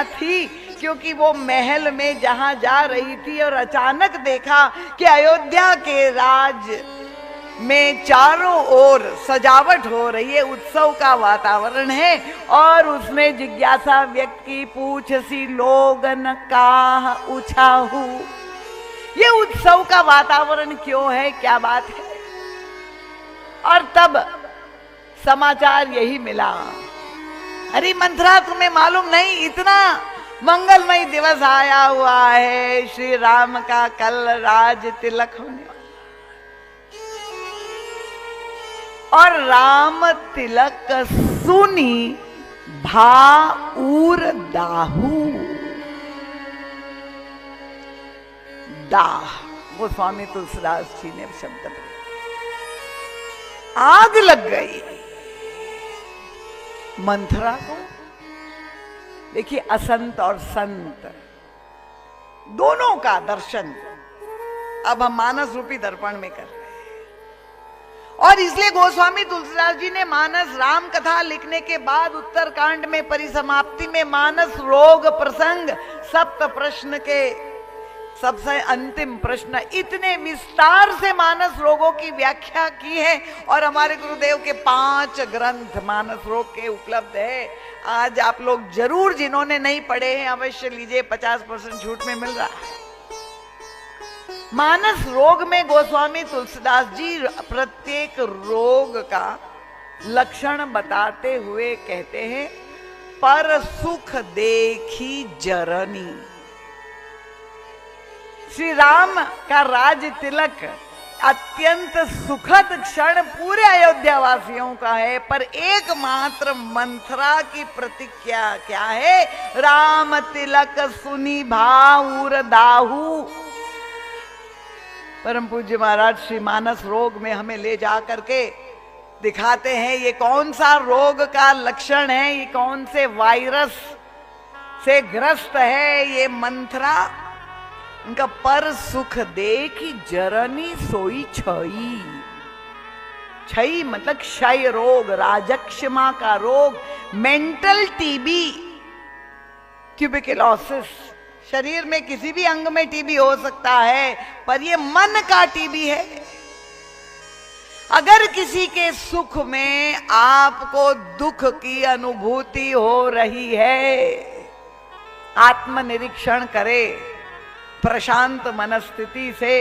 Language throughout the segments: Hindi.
थी, क्योंकि वो महल में जहां जा रही थी और अचानक देखा कि अयोध्या के राज में चारों ओर सजावट हो रही है, उत्सव का वातावरण है। और उसने जिज्ञासा व्यक्त की, पूछ सी लोगन का उछाहू, ये उत्सव का वातावरण क्यों है, क्या बात है। और तब समाचार यही मिला, अरे मंथरा तुम्हें मालूम नहीं, इतना मंगलमय दिवस आया हुआ है, श्री राम का कल राज तिलक होने वाला। और राम तिलक सुनी भाऊर दाहू, दाह वो स्वामी तुलसीदास जी ने शब्द, आग लग गई मंथरा को। देखिए, असंत और संत दोनों का दर्शन अब हम मानस रूपी दर्पण में कर रहे हैं। और इसलिए गोस्वामी तुलसीदास जी ने मानस राम कथा लिखने के बाद उत्तरकांड में परिसमाप्ति में मानस रोग प्रसंग सप्त प्रश्न के सबसे अंतिम प्रश्न, इतने विस्तार से मानस रोगों की व्याख्या की है। और हमारे गुरुदेव के 5 ग्रंथ मानस रोग के उपलब्ध है। आज आप लोग जरूर, जिन्होंने नहीं पढ़े हैं, अवश्य लीजिए, 50% छूट में मिल रहा है। मानस रोग में गोस्वामी तुलसीदास जी प्रत्येक रोग का लक्षण बताते हुए कहते हैं, पर सुख देखी जरनी। श्री राम का राज तिलक अत्यंत सुखद क्षण पूरे अयोध्या वासियों का है, पर एकमात्र मंथरा की प्रतिज्ञा क्या है, राम तिलक सुनी भाऊर दाहू। परम पूज्य महाराज श्री मानस रोग में हमें ले जा करके दिखाते हैं ये कौन सा रोग का लक्षण है, ये कौन से वायरस से ग्रस्त है ये मंथरा। उनका पर सुख देखी जरनी सोई छई, छई मतलब क्षय रोग, राजक्षमा का रोग, मेंटल टीबी, ट्यूबरकुलोसिस। शरीर में किसी भी अंग में टीबी हो सकता है, पर ये मन का टीबी है। अगर किसी के सुख में आपको दुख की अनुभूति हो रही है, आत्मनिरीक्षण करे प्रशांत मनस्थिति से।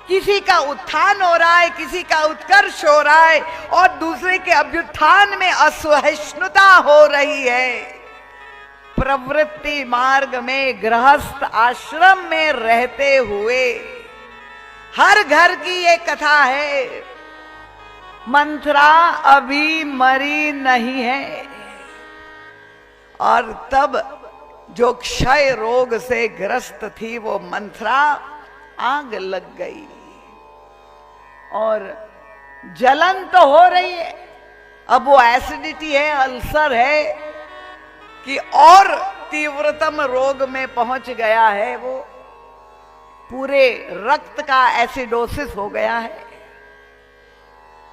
किसी का उत्थान हो रहा है, किसी का उत्कर्ष हो रहा है, और दूसरे के अभ्युत्थान में असहिष्णुता हो रही है। प्रवृत्ति मार्ग में, गृहस्थ आश्रम में रहते हुए हर घर की ये कथा है, मंथरा अभी मरी नहीं है। और तब जो क्षय रोग से ग्रस्त थी वो मंथरा, आग लग गई और जलन तो हो रही है। अब वो एसिडिटी है, अल्सर है कि और तीव्रतम रोग में पहुंच गया है, वो पूरे रक्त का एसिडोसिस हो गया है।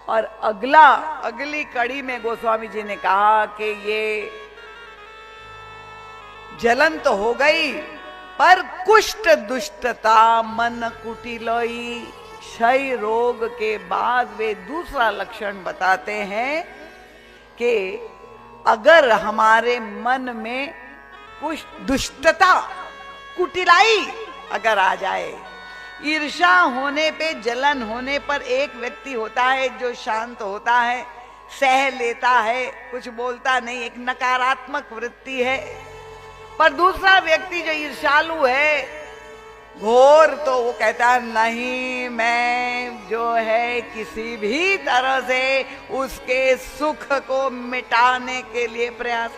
और अगली कड़ी में गोस्वामी जी ने कहा कि ये जलन तो हो गई, पर कुष्ठ दुष्टता मन कुटिलई। क्षय रोग के बाद वे दूसरा लक्षण बताते हैं कि अगर हमारे मन में कुछ दुष्टता, कुटिलाई अगर आ जाए, ईर्ष्या होने पे, जलन होने पर एक व्यक्ति होता है जो शांत होता है, सह लेता है, कुछ बोलता नहीं, एक नकारात्मक वृत्ति है। पर दूसरा व्यक्ति जो ईर्ष्यालु है, घोर, तो वो कहता है नहीं, मैं जो है किसी भी तरह से उसके सुख को मिटाने के लिए प्रयास।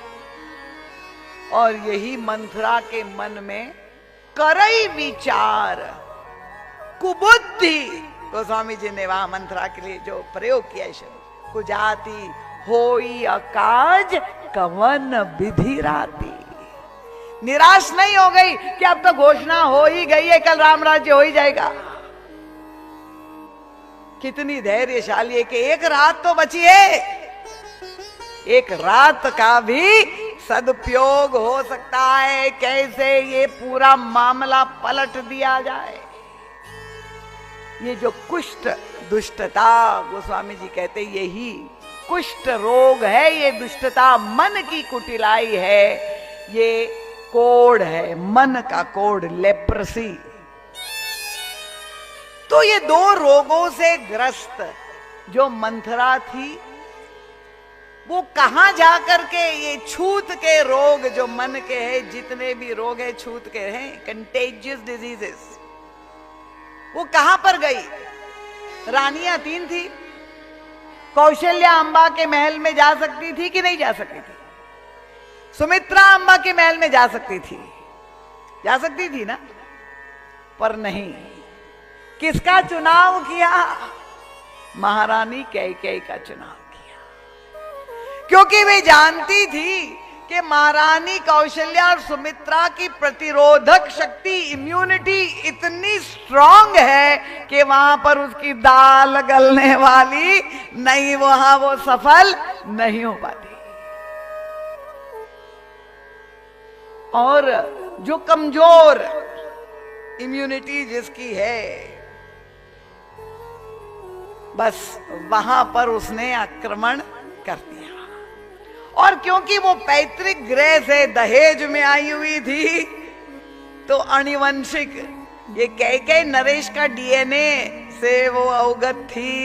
और यही मंथरा के मन में करई विचार, कुबुद्धि। गोस्वामी जी ने वहां मंथरा के लिए जो प्रयोग किया शब्द, कुजाति होई अकाज कवन विधि राती। निराश नहीं हो गई कि अब तो घोषणा हो ही गई है, कल राम राज्य हो ही जाएगा। कितनी धैर्यशाली है कि एक रात तो बची है, एक रात का भी सदुपयोग हो सकता है, कैसे ये पूरा मामला पलट दिया जाए। ये जो कुष्ठ दुष्टता, गोस्वामी जी कहते यही कुष्ठ रोग है, ये दुष्टता मन की कुटिलाई है, ये कोढ़ है, मन का कोढ़, लेप्रेसी। तो ये दो रोगों से ग्रस्त जो मंथरा थी, वो कहां जाकर के ये छूत के रोग जो मन के हैं, जितने भी रोग है छूत के हैं, कंटेजियस डिजीजेस, वो कहां पर गई? रानियां 3 थी। कौशल्या अंबा के महल में जा सकती थी कि नहीं जा सकती थी? सुमित्रा अंबा के महल में जा सकती थी, जा सकती थी ना, पर नहीं। किसका चुनाव किया? महारानी कैकेयी का चुनाव किया, क्योंकि वे जानती थी कि महारानी कौशल्या और सुमित्रा की प्रतिरोधक शक्ति, इम्यूनिटी इतनी स्ट्रांग है कि वहां पर उसकी दाल गलने वाली नहीं, वहां वो सफल नहीं हो पाती। और जो कमजोर इम्यूनिटी जिसकी है, बस वहां पर उसने आक्रमण कर दिया। और क्योंकि वो पैतृक गृह से दहेज में आई हुई थी, तो आनुवंशिक, ये कैकेयी नरेश का डीएनए से वो अवगत थी,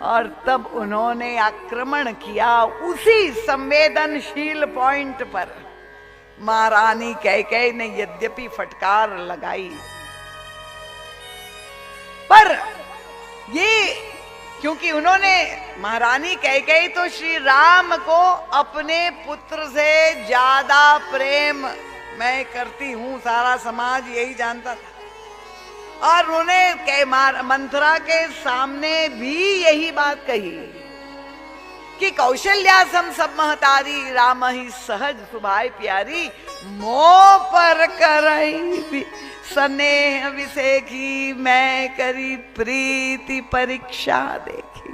और तब उन्होंने आक्रमण किया उसी संवेदनशील पॉइंट पर। महारानी कैकेयी ने यद्यपि फटकार लगाई, पर ये क्योंकि उन्होंने, महारानी कैकेयी तो श्री राम को अपने पुत्र से ज्यादा प्रेम मैं करती हूं, सारा समाज यही जानता था, और उन्होंने मंथरा के सामने भी यही बात कही कि कौशल्या सम सब महतारी, राम ही सहज सुभाय प्यारी, मोह पर करई स्नेह विसेखी, मैं करी प्रीति परीक्षा देखी।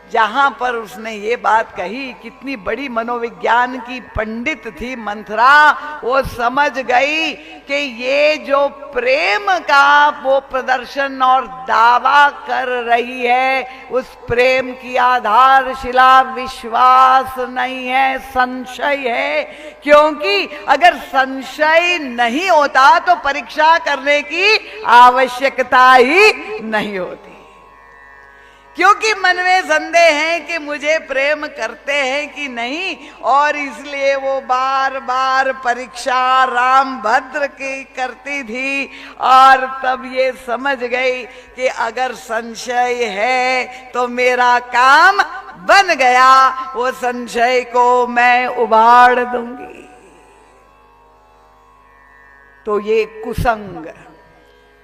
जहां पर उसने ये बात कही, कितनी बड़ी मनोविज्ञान की पंडित थी मंथरा, वो समझ गई कि ये जो प्रेम का वो प्रदर्शन और दावा कर रही है, उस प्रेम की आधारशिला विश्वास नहीं है, संशय है। क्योंकि अगर संशय नहीं होता तो परीक्षा करने की आवश्यकता ही नहीं होती, क्योंकि मन में संदेह है कि मुझे प्रेम करते हैं कि नहीं, और इसलिए वो बार बार परीक्षा रामभद्र की करती थी। और तब ये समझ गई कि अगर संशय है तो मेरा काम बन गया, वो संशय को मैं उबाड़ दूंगी। तो ये कुसंग,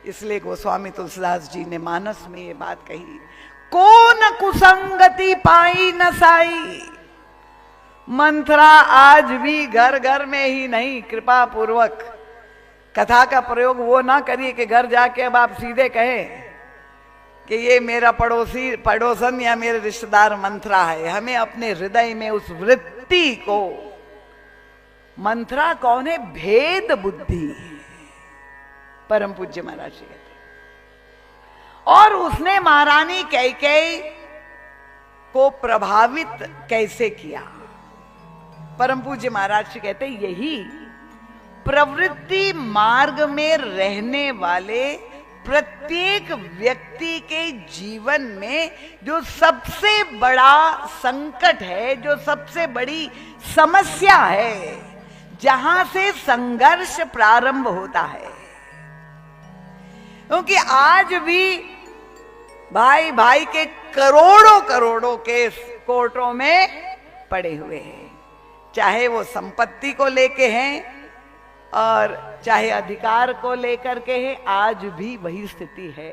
इसलिए गोस्वामी तुलसीदास जी ने मानस में ये बात कही, कौन कुसंगति पाई न साई। मंथरा आज भी घर घर में ही नहीं, कृपा पूर्वक कथा का प्रयोग वो ना करिए कि घर जाके अब आप सीधे कहें कि ये मेरा पड़ोसन या मेरे रिश्तेदार मंथरा है। हमें अपने हृदय में उस वृत्ति को, मंथरा कौन है? भेद बुद्धि, परम पूज्य महाराज जी कहते। और उसने महारानी कैकेयी को प्रभावित कैसे किया? परम पूज्य महाराज जी कहते यही प्रवृत्ति मार्ग में रहने वाले प्रत्येक व्यक्ति के जीवन में जो सबसे बड़ा संकट है, जो सबसे बड़ी समस्या है, जहां से संघर्ष प्रारंभ होता है। क्योंकि आज भी भाई भाई के करोड़ों करोड़ों केस कोर्टों में पड़े हुए हैं, चाहे वो संपत्ति को लेके हैं और चाहे अधिकार को लेकर के है, आज भी वही स्थिति है।